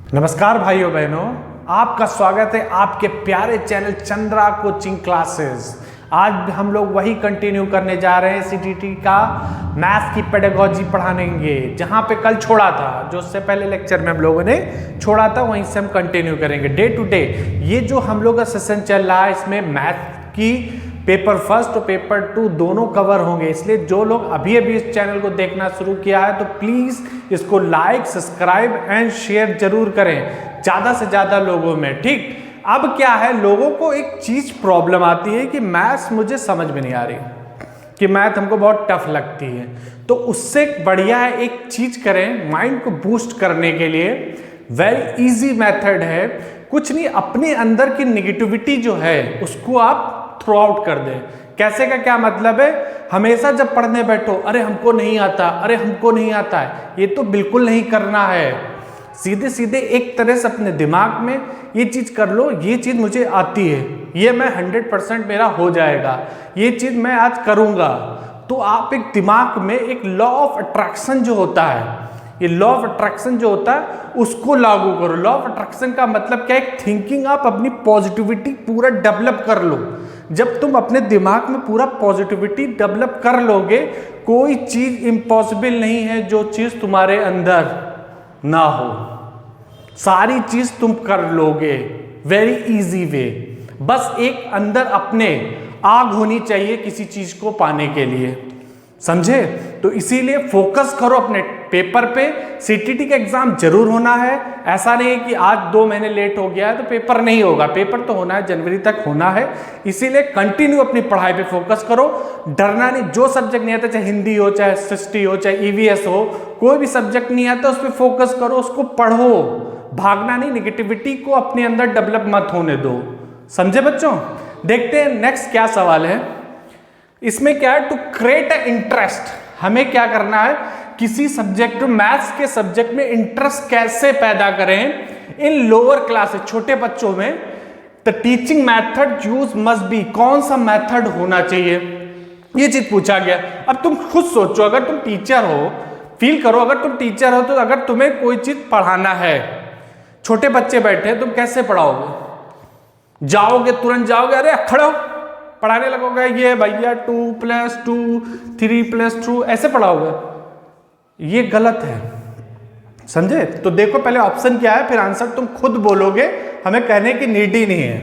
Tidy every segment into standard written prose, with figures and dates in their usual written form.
नमस्कार भाइयों बहनों, आपका स्वागत है आपके प्यारे चैनल चंद्रा कोचिंग क्लासेस। आज हम लोग वही कंटिन्यू करने जा रहे हैं सीटीटी का मैथ्स की पेडागोजी पढ़ानेंगे, जहां पे कल छोड़ा था, जो उससे पहले लेक्चर में हम लोगों ने छोड़ा था, वहीं से हम कंटिन्यू करेंगे डे टू डे। ये जो हम लोग का सेशन चल रहा है, इसमें मैथ की पेपर फर्स्ट और पेपर 2 दोनों कवर होंगे। इसलिए जो लोग अभी अभी इस चैनल को देखना शुरू किया है तो प्लीज इसको लाइक, सब्सक्राइब एंड शेयर जरूर करें ज्यादा से ज्यादा लोगों में। ठीक, अब क्या है, लोगों को एक चीज प्रॉब्लम आती है कि मैथ्स मुझे समझ में नहीं आ रही, कि मैथ हमको बहुत टफ लगती है। तो उससे बढ़िया है एक चीज करें माइंड को बूस्ट करने के लिए। वेरी इजी मेथड है, कुछ नहीं, अपने अंदर की निगेटिविटी जो है उसको आप थ्रो आउट कर दें। कैसे का क्या मतलब है, हमेशा जब पढ़ने बैठो अरे हमको नहीं आता, अरे हमको नहीं आता है, ये तो बिल्कुल नहीं करना है। सीधे सीधे एक तरह से अपने दिमाग में ये चीज कर लो, ये चीज मुझे आती है, ये मैं 100% मेरा हो जाएगा, ये चीज मैं आज करूंगा। तो आप एक दिमाग में एक लॉ ऑफ अट्रैक्शन जो होता है, ये लॉ ऑफ अट्रैक्शन जो होता है उसको लागू करो। लॉ ऑफ अट्रैक्शन का मतलब क्या है, एक थिंकिंग आप अपनी पॉजिटिविटी पूरा डेवलप कर लो। जब तुम अपने दिमाग में पूरा पॉजिटिविटी डेवलप कर लोगे, कोई चीज इम्पॉसिबल नहीं है जो चीज तुम्हारे अंदर ना हो, सारी चीज तुम कर लोगे वेरी इजी वे। बस एक अंदर अपने आग होनी चाहिए किसी चीज को पाने के लिए, समझे? तो इसीलिए फोकस करो अपने पेपर पे। सीटीटी का एग्जाम जरूर होना है, ऐसा नहीं है कि आज 2 महीने लेट हो गया है तो पेपर नहीं होगा, पेपर तो होना है, जनवरी तक होना है। इसीलिए कंटिन्यू अपनी पढ़ाई पे फोकस करो, डरना नहीं। जो सब्जेक्ट नहीं आता, चाहे हिंदी हो, चाहे SST हो, चाहे EVS हो, कोई भी सब्जेक्ट नहीं आता उस पर फोकस करो, उसको पढ़ो, भागना नहीं, निगेटिविटी को अपने अंदर डेवलप मत होने दो, समझे बच्चों? देखते हैं नेक्स्ट क्या सवाल है। इसमें क्या है, टू क्रिएट अ इंटरेस्ट, हमें क्या करना है, किसी सब्जेक्ट, मैथ्स के सब्जेक्ट में इंटरेस्ट कैसे पैदा करें इन लोअर क्लासेस, छोटे बच्चों में। The teaching method use must be, कौन सा मेथड होना चाहिए, ये चीज पूछा गया। अब तुम खुद सोचो, अगर तुम टीचर हो, फील करो, अगर तुम टीचर हो तो अगर तुम्हें कोई चीज पढ़ाना है, छोटे बच्चे बैठे, तुम कैसे पढ़ाओगे? जाओगे, तुरंत जाओगे, अरे खड़े हो, पढ़ाने लगोगे, ये भैया 2+2 3+2 ऐसे पढ़ाओगे? ये गलत है, समझे? तो देखो पहले ऑप्शन क्या है, फिर आंसर तुम खुद बोलोगे, हमें कहने की नीड ही नहीं है।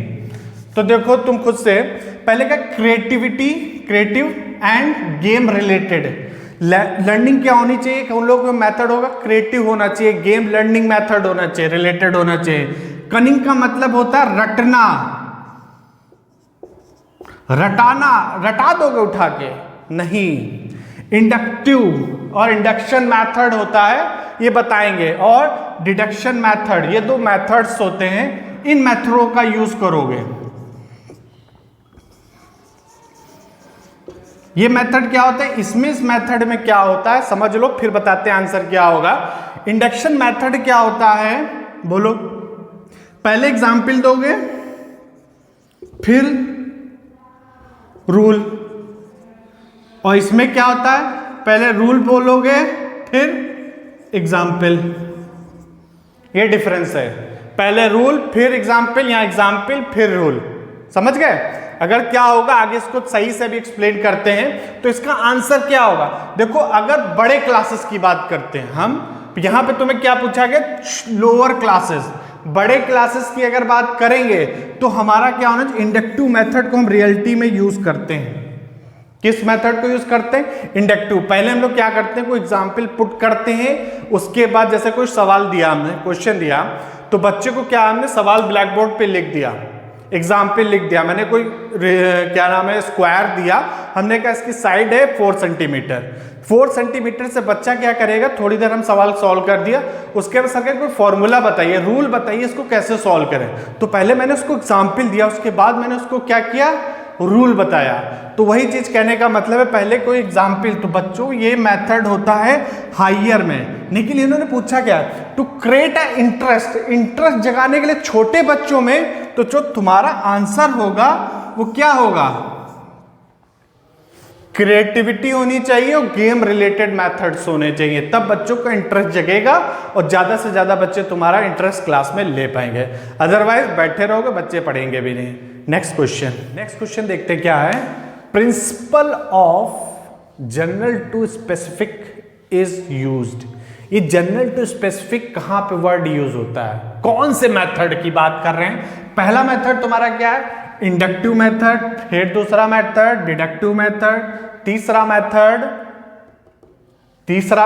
तो देखो तुम खुद से, पहले का creativity, creative end game related learning क्या होनी चाहिए, उन लोगों का मेथड होगा क्रिएटिव होना चाहिए, गेम लर्निंग मेथड होना चाहिए, रिलेटेड होना चाहिए। कनिंग का मतलब होता है रटना, रटाना, रटा दोगे उठा के, नहीं। इंडक्टिव और इंडक्शन मेथड होता है, ये बताएंगे, और डिडक्शन मेथड, ये 2 मेथड्स होते हैं, इन मेथडों का यूज करोगे। ये मेथड क्या होता है, इसमें इस मेथड में क्या होता है समझ लो, फिर बताते हैं आंसर क्या होगा। इंडक्शन मेथड क्या होता है बोलो, पहले एग्जाम्पल दोगे, फिर रूल, और इसमें क्या होता है, पहले रूल बोलोगे फिर एग्जाम्पल, ये डिफरेंस है, पहले रूल फिर एग्जाम्पल, या एग्जाम्पल फिर रूल, समझ गए? अगर क्या होगा आगे इसको सही से भी एक्सप्लेन करते हैं तो इसका आंसर क्या होगा। देखो अगर बड़े क्लासेस की बात करते हैं हम, यहां पे तुम्हें क्या पूछा गया, लोअर क्लासेस, बड़े क्लासेस की अगर बात करेंगे तो हमारा क्या होना चाहिए, इंडक्टिव मेथड को हम रियलिटी में यूज करते हैं। किस मेथड को यूज करते हैं, इंडक्टिव। पहले हम लोग क्या करते हैं, कोई एग्जाम्पल पुट करते हैं, उसके बाद जैसे कोई सवाल दिया, हमने क्वेश्चन दिया, तो बच्चे को क्या, हमने सवाल ब्लैक बोर्ड पे लिख दिया, एग्जाम्पल लिख दिया, मैंने कोई क्या नाम है स्क्वायर दिया, हमने कहा इसकी साइड है 4 सेंटीमीटर, 4 सेंटीमीटर से बच्चा क्या करेगा, थोड़ी देर हम सवाल सॉल्व कर दिया, उसके बाद सर कोई फॉर्मूला बताइए, रूल बताइए, इसको कैसे सॉल्व करें। तो पहले मैंने उसको एग्जाम्पल दिया, उसके बाद मैंने उसको क्या किया, रूल बताया। तो वही चीज कहने का मतलब है, पहले कोई एग्जाम्पल। तो बच्चों ये मेथड होता है हायर में, लेकिन इन्होंने पूछा क्या, to create a interest, interest जगाने के लिए छोटे बच्चों में। तो जो तुम्हारा आंसर होगा वो क्या होगा, क्रिएटिविटी होनी चाहिए और गेम रिलेटेड मेथड्स होने चाहिए, तब बच्चों का इंटरेस्ट जगेगा और ज्यादा से ज्यादा बच्चे तुम्हारा इंटरेस्ट क्लास में ले पाएंगे। अदरवाइज बैठे रहोगे, बच्चे पढ़ेंगे भी नहीं। नेक्स्ट क्वेश्चन देखते हैं क्या है। Principle of general to specific is used. ये जनरल टू स्पेसिफिक कहां पे वर्ड यूज होता है, कौन से मेथड की बात कर रहे हैं? पहला मेथड तुम्हारा क्या है? इंडक्टिव मेथड, फिर दूसरा मेथड डिडक्टिव मेथड, तीसरा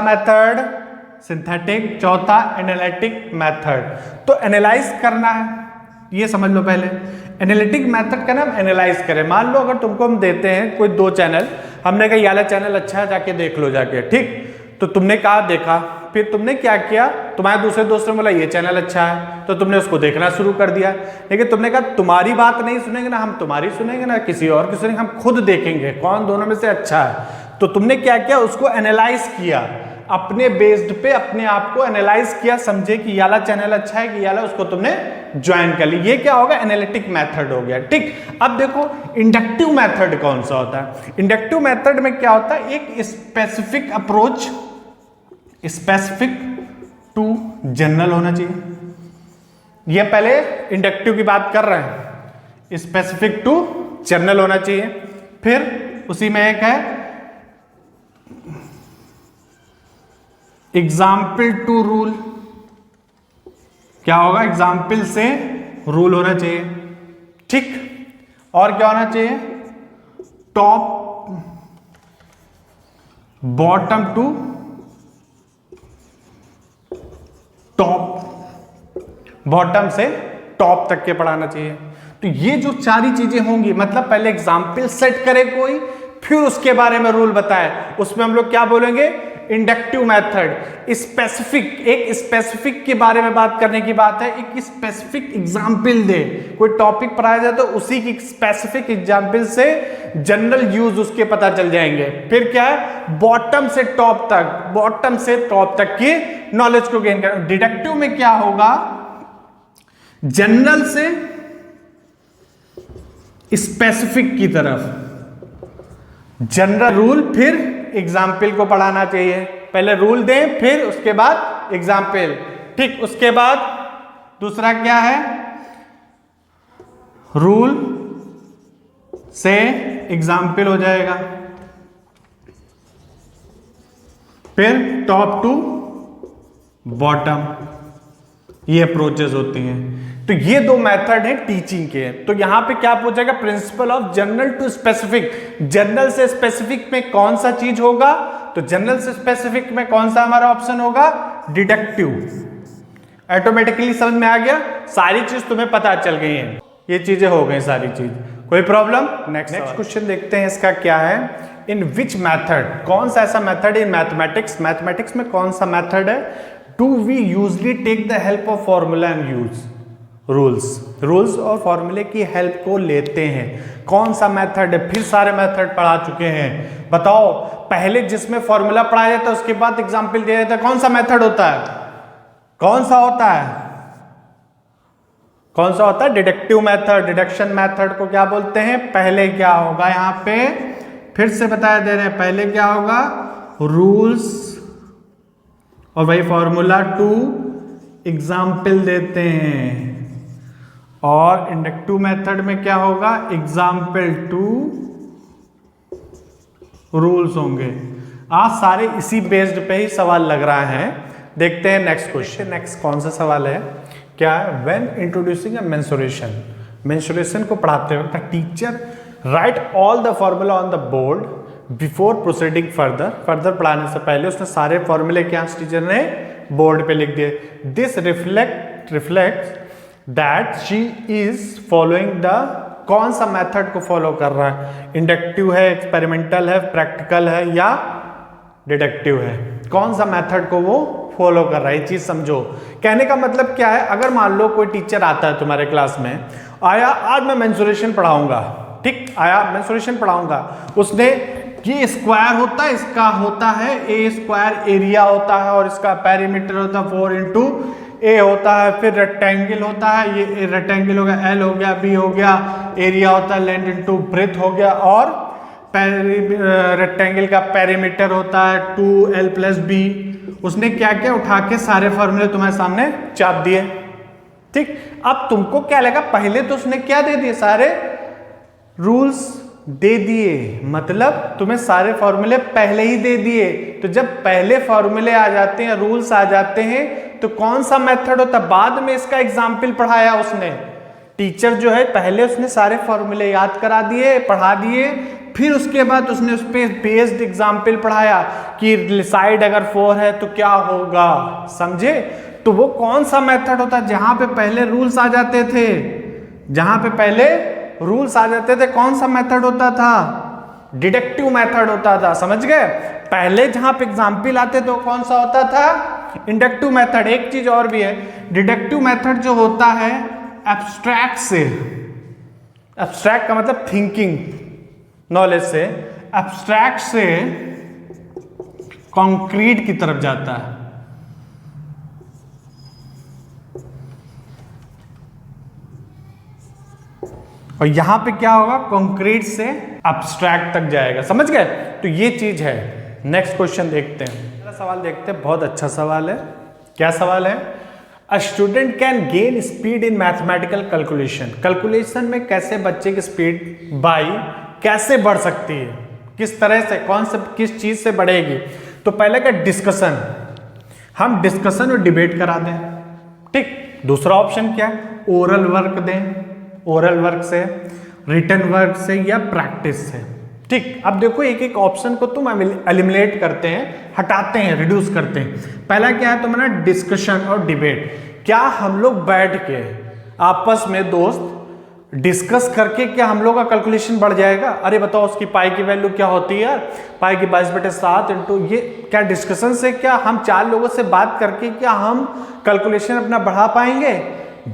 मेथड सिंथेटिक, चौथा एनालिटिक मेथड। तो एनालाइज करना है, ये समझ लो पहले। एनालिटिक मेथड का नाम एनालाइज करें। मान लो अगर तुमको हम देते हैं कोई 2 चैनल, हमने कहा ये वाला चैनल अच्छा है, जाके देख लो जाके, ठीक? तो तुमने कहा देखा, फिर तुमने क्या किया, तुम्हारे दूसरे दोस्त ने बोला ये चैनल अच्छा है, तो तुमने उसको देखना शुरू कर दिया। लेकिन तुमने कहा तुम्हारी बात नहीं सुनेंगे ना, हम तुम्हारी सुनेंगे ना किसी और की सुनेंगे, हम खुद देखेंगे कौन दोनों में से अच्छा है। तो तुमने क्या किया, उसको एनालाइज किया, अपने बेस्ड पे अपने आप को एनालाइज किया, समझे कि ये वाला चैनल अच्छा है कि ये वाला, उसको तुमने ज्वाइन कर ली। ये क्या होगा? एनालिटिक मेथड हो गया, ठीक? अब देखो इंडक्टिव मेथड कौन सा होता है। इंडक्टिव मेथड में क्या होता है? एक specific approach, specific to general होना चाहिए। ये पहले इंडक्टिव की बात कर रहे हैं, स्पेसिफिक टू जनरल होना चाहिए। फिर उसी में एक है एग्जाम्पल टू रूल। क्या होगा? एग्जाम्पल से रूल होना चाहिए, ठीक? और क्या होना चाहिए? Top bottom to top, bottom से टॉप तक के पढ़ाना चाहिए। तो ये जो सारी चीजें होंगी, मतलब पहले एग्जाम्पल सेट करे कोई, फिर उसके बारे में रूल बताए, उसमें हम लोग क्या बोलेंगे? Inductive method. स्पेसिफिक, एक स्पेसिफिक के बारे में बात करने की बात है, एक स्पेसिफिक एग्जाम्पल दे, कोई टॉपिक पढ़ाया जाए तो उसी की स्पेसिफिक एग्जाम्पल से जनरल यूज उसके पता चल जाएंगे। फिर क्या है? बॉटम से टॉप तक, बॉटम से टॉप तक की नॉलेज को गेन कर। डिडक्टिव में क्या होगा? जनरल से स्पेसिफिक की तरफ, जनरल रूल फिर एग्जाम्पल को पढ़ाना चाहिए। पहले रूल दें, फिर उसके बाद एग्जाम्पल, ठीक? उसके बाद दूसरा क्या है? रूल से एग्जाम्पल हो जाएगा, फिर टॉप टू बॉटम, ये अप्रोचेस होती हैं। तो ये 2 मेथड है टीचिंग के। तो यहां पे क्या पूछेगा? Principle of general to specific. General से स्पेसिफिक में कौन सा चीज होगा? तो जनरल से स्पेसिफिक में कौन सा हमारा ऑप्शन होगा? डिडक्टिव। ऑटोमेटिकली समझ में आ गया, सारी चीज तुम्हें पता चल गई है, ये चीजें हो गई सारी चीज, कोई प्रॉब्लम? नेक्स्ट क्वेश्चन देखते हैं, इसका क्या है? इन विच मैथड, कौन सा ऐसा मैथड इन मैथमेटिक्स, मैथमेटिक्स में कौन सा मैथड है? Do we usually take the help of formula and use rules और फॉर्मूले की हेल्प को लेते हैं। कौन सा मेथड है? फिर सारे मेथड पढ़ा चुके हैं, बताओ। पहले जिसमें फॉर्मूला पढ़ाया जाता है उसके बाद एग्जाम्पल दिया जाता है, कौन सा मेथड होता है? कौन सा होता है? कौन सा होता है? Deductive method. डिडक्शन मेथड को क्या बोलते हैं? पहले क्या होगा? यहां पे फिर से बताया दे रहे हैं, पहले क्या होगा? रूल्स और वही फॉर्मूला टू एग्जाम्पल देते हैं। और इंडक्टिव मेथड में क्या होगा? एग्जाम्पल टू रूल्स होंगे। आज सारे इसी बेस्ड पे ही सवाल लग रहा है। देखते हैं नेक्स्ट क्वेश्चन। नेक्स्ट कौन सा सवाल है? क्या है? When introducing a mensuration, mensuration को पढ़ाते वक्त teacher right all the formula on the board before proceeding further. Further पढ़ाने से पहले उसने सारे फॉर्मूले क्या टीचर ने बोर्ड पे लिख दिए। This reflects that she is following the, कौन सा मेथड को फॉलो कर रहा है? इंडक्टिव है, एक्सपेरिमेंटल है, प्रैक्टिकल है या डिडक्टिव है? कौन सा मेथड को वो फॉलो कर रहा है, ये चीज समझो। कहने का मतलब क्या है? अगर मान लो कोई टीचर आता है तुम्हारे क्लास में, आया आज मैं मेंसुरेशन पढ़ाऊंगा, ठीक? आया मेंसुरेशन पढ़ाऊंगा, उसने ये स्क्वायर होता है, इसका होता है ए स्क्वायर एरिया होता है, और इसका पेरीमीटर होता है 4 इंटू ए होता है, फिर रेक्टेंगल होता है, ये रेक्टेंगल हो गया, एल हो गया, बी हो गया, एरिया होता है लेंथ इंटू ब्रेथ हो गया, और रेक्टेंगल का पेरीमीटर होता है 2l+b। उसने क्या क्या उठा के सारे फॉर्मूले तुम्हारे सामने चाप दिए। ठीक, अब तुमको क्या लगा, पहले तो उसने क्या दे दिए, सारे रूल्स दे दिए, मतलब तुम्हें सारे फॉर्मूले पहले ही दे दिए। तो जब पहले फॉर्मूले आ जाते हैं, रूल्स आ जाते हैं, तो कौन सा मेथड होता है, बाद में इसका एग्जाम्पल पढ़ाया उसने। टीचर जो है पहले उसने सारे फॉर्मूले याद करा दिए, पढ़ा दिए, फिर उसके बाद उसने उस पे बेस्ड एग्जाम्पल पढ़ाया कि साइड अगर 4 है तो क्या होगा, समझे। तो वो कौन सा मेथड होता है, जहां पे पहले रूल्स आ जाते थे, जहां पे पहले रूल्स आ जाते थे, कौन सा मेथड होता था, डिडक्टिव मेथड होता था, समझ गए। पहले जहां पे एग्जाम्पल आते तो कौन सा होता था, इंडक्टिव मेथड। एक चीज और भी है, डिडक्टिव मेथड जो होता है एब्स्ट्रैक्ट से, एब्स्ट्रैक्ट का मतलब थिंकिंग नॉलेज से, एब्स्ट्रैक्ट से कॉन्क्रीट की तरफ जाता है। और यहां पे क्या होगा, कंक्रीट से एब्स्ट्रैक्ट तक जाएगा, समझ गए। तो ये चीज है। नेक्स्ट क्वेश्चन देखते हैं, पहला सवाल देखते हैं, बहुत अच्छा सवाल है। क्या सवाल है, a student can gain speed in mathematical calculation. Calculation में कैसे बच्चे की स्पीड बाई कैसे बढ़ सकती है, किस तरह से, कौन से, किस चीज से बढ़ेगी। तो पहले का डिस्कशन, हम डिस्कशन और डिबेट करा दें। ठीक, दूसरा ऑप्शन क्या है, ओरल वर्क दें, ओरल वर्क से, रिटन वर्क से, या प्रैक्टिस से। ठीक, अब देखो एक एक ऑप्शन को तुम एलिमिनेट करते हैं, हटाते हैं, रिड्यूस करते हैं। पहला क्या है तुम्हारा, डिस्कशन और डिबेट। क्या हम लोग बैठ के आपस में दोस्त डिस्कस करके क्या हम लोग का कैलकुलेशन बढ़ जाएगा। अरे बताओ उसकी पाई की वैल्यू क्या होती है यार, पाई की 22/7 इंटू ये, क्या डिस्कशन से क्या हम 4 लोगों से बात करके क्या हम कैलकुलेशन अपना बढ़ा पाएंगे,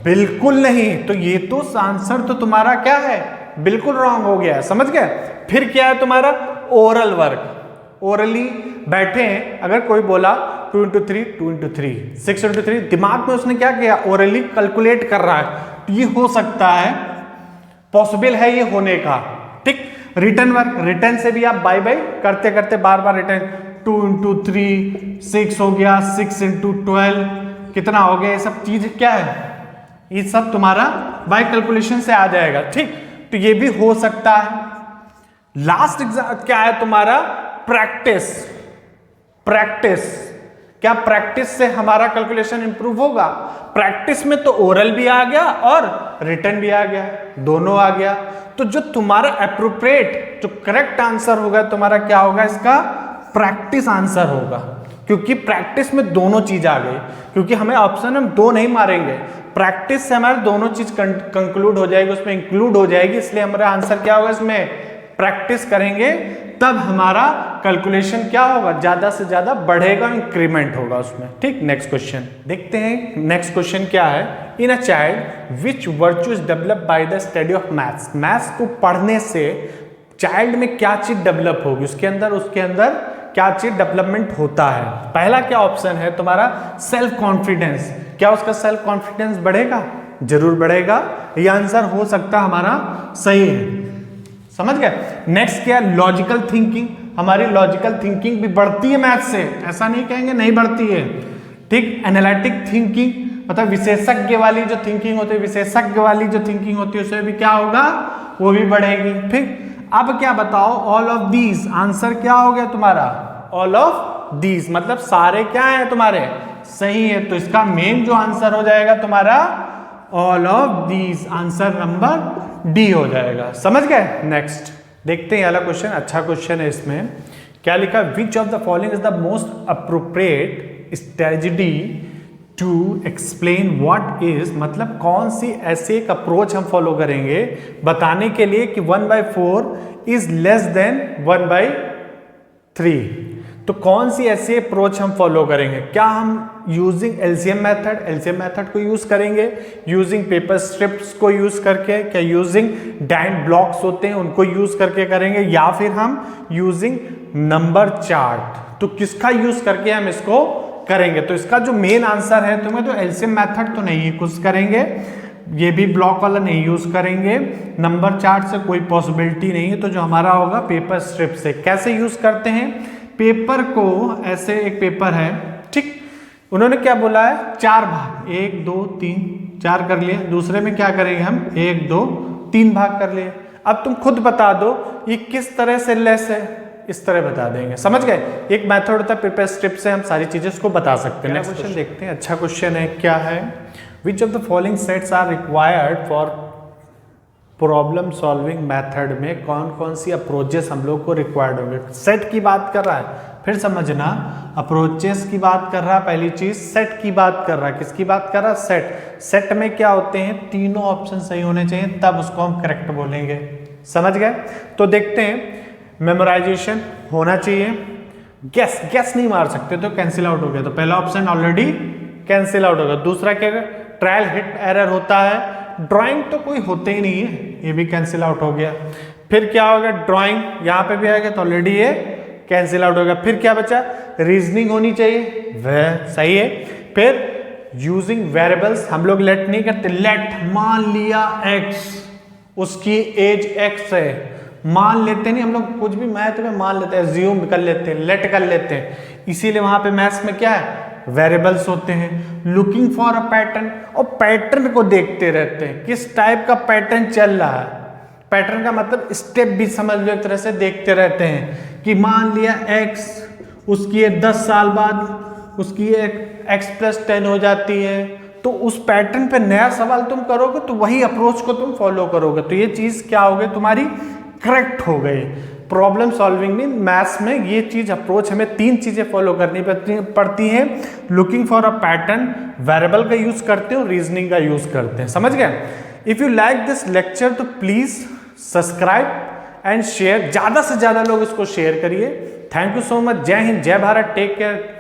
बिल्कुल नहीं। तो ये तो आंसर तो तुम्हारा क्या है, बिल्कुल रॉन्ग हो गया, समझ गए। फिर क्या है तुम्हारा, ओरल वर्क। ओरली बैठे हैं, अगर कोई बोला 2 × 3 2 × 3 6 × 3, दिमाग में उसने क्या किया, ओरली कैलकुलेट कर रहा है, तो ये हो सकता है, पॉसिबल है ये होने का। ठीक, रिटर्न वर्क, रिटर्न से भी आप बाय बाय करते करते बार बार रिटर्न, 2 × 3 6 हो गया, 6 × 12 कितना हो गया, ये सब चीज क्या है, ये सब तुम्हारा बाय कैलकुलेशन से आ जाएगा। ठीक, तो ये भी हो सकता है। लास्ट एग्जाम क्या है तुम्हारा, प्रैक्टिस। प्रैक्टिस, क्या प्रैक्टिस से हमारा कैलकुलेशन इंप्रूव होगा। प्रैक्टिस में तो ओरल भी आ गया और रिटन भी आ गया, दोनों आ गया। तो जो तुम्हारा एप्रोप्रिएट, जो करेक्ट आंसर होगा तुम्हारा क्या होगा, इसका प्रैक्टिस आंसर होगा, क्योंकि प्रैक्टिस में दोनों चीज आ गई। क्योंकि हमें ऑप्शन हम 2 नहीं मारेंगे, प्रैक्टिस से हमारे दोनों चीज कंक्लूड हो जाएगी, उसमें इंक्लूड हो जाएगी, इसलिए हमारा आंसर क्या होगा, इसमें प्रैक्टिस करेंगे तब हमारा कैलकुलेशन क्या होगा, ज्यादा से ज्यादा बढ़ेगा, इंक्रीमेंट होगा उसमें। ठीक, नेक्स्ट क्वेश्चन देखते हैं। नेक्स्ट क्वेश्चन क्या है, in a child which virtue is develop by the study of maths. Maths को पढ़ने से चाइल्ड में क्या चीज डेवलप होगी, उसके अंदर क्या चीज डेवलपमेंट होता है। पहला क्या ऑप्शन है तुम्हारा, सेल्फ कॉन्फिडेंस। क्या उसका सेल्फ कॉन्फिडेंस बढ़ेगा, जरूर बढ़ेगा, ये आंसर हो सकता है हमारा सही है, समझ गए। नेक्स्ट क्या, लॉजिकल थिंकिंग। हमारी लॉजिकल थिंकिंग भी बढ़ती है मैथ से, ऐसा नहीं कहेंगे नहीं बढ़ती है। ठीक, एनालिटिक थिंकिंग, मतलब विशेषज्ञ वाली जो थिंकिंग होती है, विशेषज्ञ वाली जो थिंकिंग होती है उसमें भी क्या होगा, वो भी बढ़ेगी। ठीक, अब क्या बताओ, ऑल ऑफ दीज, आंसर क्या हो गया तुम्हारा, ऑल ऑफ दीज, मतलब सारे क्या है तुम्हारे सही है। तो इसका मेन जो आंसर हो जाएगा तुम्हारा all of these, answer number D हो जाएगा, समझ गए। नेक्स्ट देखते हैं अगला क्वेश्चन, अच्छा क्वेश्चन है। इसमें क्या लिखा, which of the following is the most appropriate strategy to explain what is, मतलब कौन सी ऐसे एक अप्रोच हम फॉलो करेंगे बताने के लिए कि 1/4 इज लेस देन 1/3। तो कौन सी ऐसी अप्रोच हम फॉलो करेंगे, क्या हम यूजिंग एलसीएम मेथड को यूज करेंगे, यूजिंग पेपर स्ट्रिप्स को यूज करके, क्या यूजिंग डाइन ब्लॉक्स होते हैं उनको यूज करके करेंगे, या फिर हम यूजिंग नंबर चार्ट। तो किसका यूज करके हम इसको करेंगे। तो इसका जो मेन आंसर है तुम्हें तो एलसीएम मेथड तो नहीं यूज करेंगे, ये भी ब्लॉक वाला नहीं यूज करेंगे, नंबर चार्ट से कोई पॉसिबिलिटी नहीं है, तो जो हमारा होगा पेपर स्ट्रिप से। कैसे यूज करते हैं पेपर को, ऐसे एक पेपर है, ठीक, उन्होंने क्या बोला है 4 भाग, 1 2 3 4 कर लिए, दूसरे में क्या करेंगे हम 1 2 3 भाग कर लिए। अब तुम खुद बता दो ये किस तरह से लेस है, इस तरह बता देंगे, समझ गए। एक मेथड होता है पेपर स्ट्रिप से हम सारी चीजें इसको बता सकते हैं। नेक्स्ट क्वेश्चन देखते हैं, अच्छा क्वेश्चन है, क्या है, which of the following sets are required for problem solving method में कौन कौन सी अप्रोचेस हम लोग को रिक्वायर्ड होंगे। सेट की बात कर रहा है, फिर समझना, अप्रोचेस की बात कर रहा है, पहली चीज सेट की बात कर रहा है, किसकी बात कर रहा है सेट। सेट में क्या होते हैं, तीनों ऑप्शन सही होने चाहिए, तब उसको हम करेक्ट बोलेंगे, समझ गए। तो देखते हैं, मेमोराइजेशन होना चाहिए, गैस नहीं मार सकते तो कैंसिल आउट हो गया, तो पहला ऑप्शन ऑलरेडी कैंसिल आउट हो गया। दूसरा क्या, ट्रायल हिट एरर होता है, ड्राइंग तो कोई होते ही नहीं है, ये भी कैंसिल आउट हो गया। फिर क्या होगा, ड्राइंग यहाँ पे भी आएगा तो ऑलरेडी ये कैंसिल आउट हो गया। फिर क्या बचा, रीजनिंग होनी चाहिए, वह सही है। फिर यूजिंग वेरिएबल्स, हम लोग लेट नहीं करते, लेट मान लिया x, उसकी एज x है, मान लेते नहीं हम लोग, कुछ भी मैथ में मान लेते हैं, ज्यूम कर लेते हैं, लेट कर लेते हैं, इसीलिए वहां पे मैथ्स में क्या है वेरिएबल्स होते हैं। लुकिंग फॉर अ पैटर्न, और पैटर्न को देखते रहते हैं, किस टाइप का पैटर्न चल रहा है, पैटर्न का मतलब स्टेप भी समझ लो, एक तरह से देखते रहते हैं कि मान लिया x, उसकी 10 साल बाद उसकी x + 10 हो जाती है, तो उस पैटर्न पे नया सवाल तुम करोगे तो वही अप्रोच को तुम फॉलो करोगे, तो ये चीज क्या हो गई तुम्हारी, करेक्ट हो गई। प्रॉब्लम सॉल्विंग में मैथ्स में ये चीज अप्रोच हमें 3 चीजें फॉलो करनी पड़ती हैं, looking for a pattern, variable का यूज करते हो, रीजनिंग का यूज करते हैं, समझ गए। If you like this lecture तो प्लीज सब्सक्राइब एंड शेयर, ज्यादा से ज्यादा लोग इसको शेयर करिए। थैंक यू सो मच, जय हिंद, जय भारत, टेक केयर।